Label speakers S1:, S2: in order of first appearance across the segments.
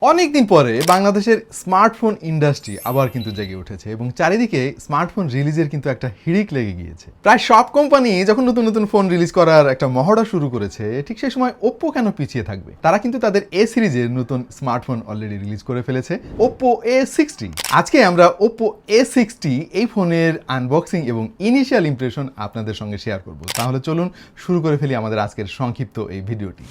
S1: অনেকদিন পরে বাংলাদেশের স্মার্টফোন ইন্ডাস্ট্রি আবার কিন্তু জেগে উঠেছে এবং চারিদিকে স্মার্টফোন রিলিজের কিন্তু একটা হিড়িক লেগে গিয়েছে। প্রায় সব কোম্পানি যখন নতুন নতুন ফোন রিলিজ করার একটা মহড়া শুরু করেছে, ঠিক সেই সময় ওপ্পো কেন পিছিয়ে থাকবে? তারা কিন্তু তাদের এ সিরিজের নতুন স্মার্টফোন অলরেডি রিলিজ করে ফেলেছে, ওপ্পো A60। আজকে আমরা ওপ্পো A60 এই ফোনের আনবক্সিং এবং ইনিশিয়াল ইমপ্রেশন আপনাদের সঙ্গে শেয়ার করব। তাহলে চলুন শুরু করে ফেলি আমাদের আজকের সংক্ষিপ্ত এই ভিডিওটি।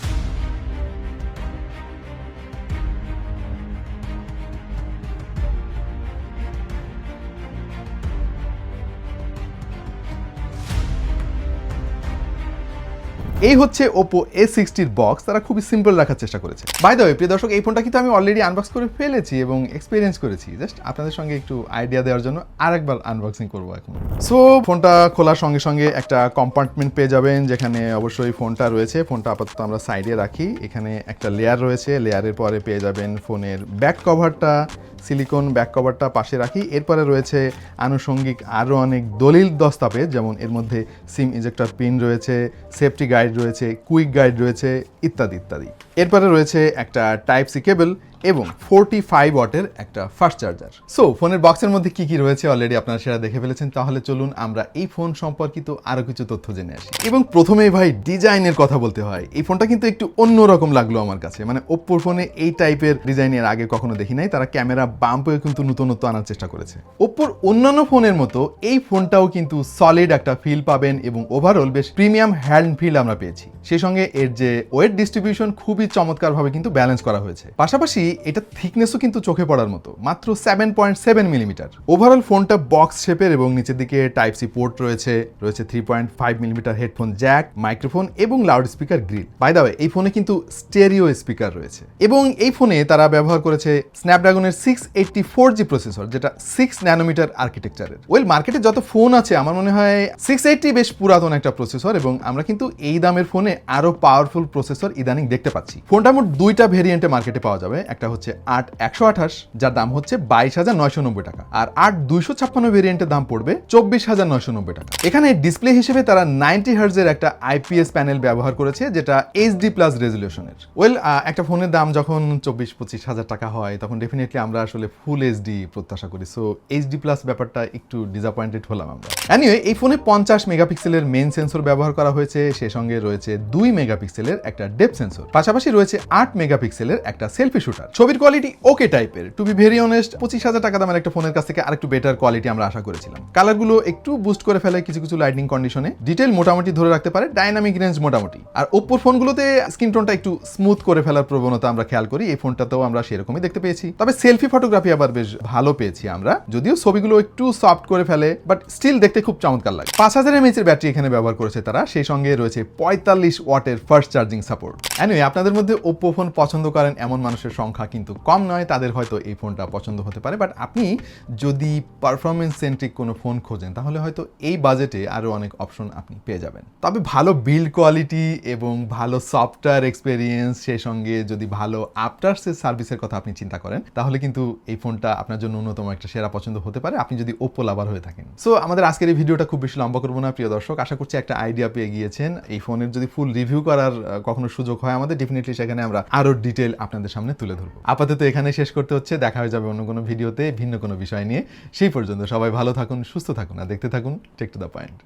S1: এই হচ্ছে ওপ্পো A60-র বক্স। তারা খুবই সিম্পল রাখার চেষ্টা করেছে। বাই দ্য ওয়ে প্রিয় দর্শক, এই ফোনটা কিন্তু আমি অলরেডি আনবক্স করে ফেলেছি এবং এক্সপিরিয়েন্স করেছি। জাস্ট আপনাদের সঙ্গে একটু আইডিয়া দেওয়ার জন্য আরেকবার আনবক্সিং করবো এখন। সো ফোনটা খোলার সঙ্গে সঙ্গে একটা কম্পার্টমেন্ট পেয়ে যাবেন, যেখানে অবশ্যই ফোনটা রয়েছে। ফোনটা আপাতত আমরা সাইডে রাখি। এখানে একটা লেয়ার রয়েছে, লেয়ারের পরে পেয়ে যাবেন ফোনের ব্যাক কভারটা, সিলিকন ব্যাক কভারটা পাশে রাখি। এরপরে রয়েছে আনুষঙ্গিক আরও অনেক দলিল দস্তাবেজ, যেমন এর মধ্যে সিম ইজেক্টর পিন রয়েছে, সেফটি গাইড রয়েছে, কুইক গাইড রয়েছে, ইত্যাদি ইত্যাদি। এরপরে রয়েছে একটা টাইপ সি কেবল এবং 45 ওয়াটের একটা ফাস্ট চার্জার। সো ফোনের বক্সের মধ্যে কি কি রয়েছে অলরেডি আপনারা সেটা দেখে ফেলেছেন। তাহলে চলুন আমরা এই ফোন সম্পর্কিত আরো কিছু তথ্য জেনে আসি। এবং প্রথমেই ভাই ডিজাইনের কথা বলতে হয়। এই ফোনটা কিন্তু একটু অন্যরকম লাগলো আমার কাছে। মানে ওপ্পোর ফোনে এই টাইপের ডিজাইনের আগে কখনো দেখি নাই। তারা ক্যামেরা বাম্পেও কিন্তু নতুনত্ব আনার চেষ্টা করেছে। ওপ্পোর অন্যান্য ফোনের মতো এই ফোনটাও কিন্তু সলিড একটা ফিল পাবেন এবং ওভারঅল বেশ প্রিমিয়াম হ্যান্ড ফিল আমরা পেয়েছি। সেই সঙ্গে এর যে ওয়েট ডিস্ট্রিবিউশন খুবই চমৎকারভাবে কিন্তু ব্যালেন্স করা হয়েছে। পাশাপাশি এটা থিকনেসও কিন্তু চোখে পড়ার মতো, মাত্র 7.7 মিলিমিটার। ওভারঅল ফোনটা বক্স শেপের এবং নিচের দিকে টাইপ সি পোর্ট রয়েছে 3.5 মিলিমিটার হেডফোন জ্যাক, মাইক্রোফোন এবং loud speaker grill. By the way এই ফোনে কিন্তু স্টেরিও স্পিকার রয়েছে এবং এই ফোনে তারা ব্যবহার করেছে স্ন্যাপড্রাগনের 680 প্রসেসর, যেটা 6 ন্যানোমিটার আর্কিটেকচারের। ওয়েল মার্কেটে যত ফোন আছে আমার মনে হয় 680 বেশ পুরাতন একটা প্রসেসর এবং আমরা কিন্তু এই দামের ফোনে আরো পাওয়ারফুল প্রসেসর ইদানিং দেখতে পাচ্ছি। ফোনটা মোট দুইটা ভেরিয়েন্টে মার্কেটে পাওয়া যাবে। একটা হচ্ছে 8/128, যার দাম হচ্ছে 22,990 টাকা, আর 8/256 ভেরিয়েন্টের দাম পড়বে 24,990 টাকা। এখানে ডিসপ্লে হিসেবে তারা 90 হার্জের একটা আইপিএস প্যানেল ব্যবহার করেছে, যেটা এইচডি প্লাস রেজলিউশনের। ওয়েল একটা ফোনের দাম যখন 24-25 হাজার টাকা হয় তখন ডেফিনেটলি আমরা আসলে ফুল এইচডি প্রত্যাশা করি। সো এইচডি প্লাস ব্যাপারটা একটু ডিসঅ্যাপয়েন্টেড হলাম আমরা। এনিওয়ে এই ফোনে 50 মেগাপিক্সেলের মেইন সেন্সর ব্যবহার করা হয়েছে। সেই সঙ্গে রয়েছে 2 মেগাপিক্সেলের একটা ডেপথ সেন্সর, পাশাপাশি রয়েছে 8 মেগাপিক্সেলের একটা সেলফি শুটার। ছবির কোয়ালিটি ওকে টাইপের। টু বি ভেরি অনেস্ট, 25,000 টাকা দামের একটা ফোনের কাছ থেকে আরেকটু বেটার কোয়ালিটি আমরা আশা করেছিলাম। কালারগুলো একটু বুস্ট করে ফেলে কিছু কিছু লাইটিং কন্ডিশনে, ডিটেল মোটামুটি ধরে রাখতে পারে, ডাইনামিক রেঞ্জ মোটামুটি। আর ওপ্পোর ফোনগুলোতে স্ক্রিন টোনটা একটু স্মুথ করে ফেলার প্রবণতা আমরা খেয়াল করি। এই ফোনটাতেও আমরা সেরকমই দেখতে পেয়েছি। তবে সেলফি ফটোগ্রাফি আবার বেশ ভালো পেয়েছি আমরা, যদিও ছবিগুলো একটু সফট করে ফেলে, বাট স্টিল দেখতে খুব চমৎকার লাগে। 5000 mAh এর ব্যাটারি এখানে ব্যবহার করেছে তারা। সেই সঙ্গে রয়েছে 45 ওয়াটের ফাস্ট চার্জিং সাপোর্ট। এনিওয়ে আপনাদের মধ্যে ওপ্পো ফোন পছন্দ করেন এমন মানুষের সংখ্যা কিন্তু কম নয়, তাদের হয়তো এই ফোনটা পছন্দ হতে পারে। বাট আপনি যদি পারফরমেন্স সেন্ট্রিক কোনো ফোন খোঁজেন তাহলে হয়তো এই বাজেটে আরও অনেক অপশন আপনি পেয়ে যাবেন। তবে ভালো বিল্ড কোয়ালিটি এবং ভালো সফটওয়্যার এক্সপেরিয়েন্স, সেই সঙ্গে যদি ভালো আফটার সেল সার্ভিসের কথা আপনি চিন্তা করেন তাহলে কিন্তু এই ফোনটা আপনার জন্য অন্যতম একটা সেরা পছন্দ হতে পারে, আপনি যদি ওপ্পো লাভার হয়ে থাকেন। সো আমাদের আজকের এই ভিডিওটা খুব বেশি লম্বা করবো না প্রিয় দর্শক। আশা করছি একটা আইডিয়া পেয়ে গিয়েছেন। এই ফোনের যদি ফুল রিভিউ করার কখনো সুযোগ হয় আমাদের, ডেফিনেটলি সেখানে আমরা আরো ডিটেল আপনাদের সামনে তুলে ধরবো। আপাতত এখানে শেষ করতে হচ্ছে। দেখা হয়ে যাবে অন্য কোনো ভিডিওতে ভিন্ন কোনো বিষয় নিয়ে। সেই পর্যন্ত সবাই ভালো থাকুন, সুস্থ থাকুন আর দেখতে থাকুন টেক টু দ্য পয়েন্ট।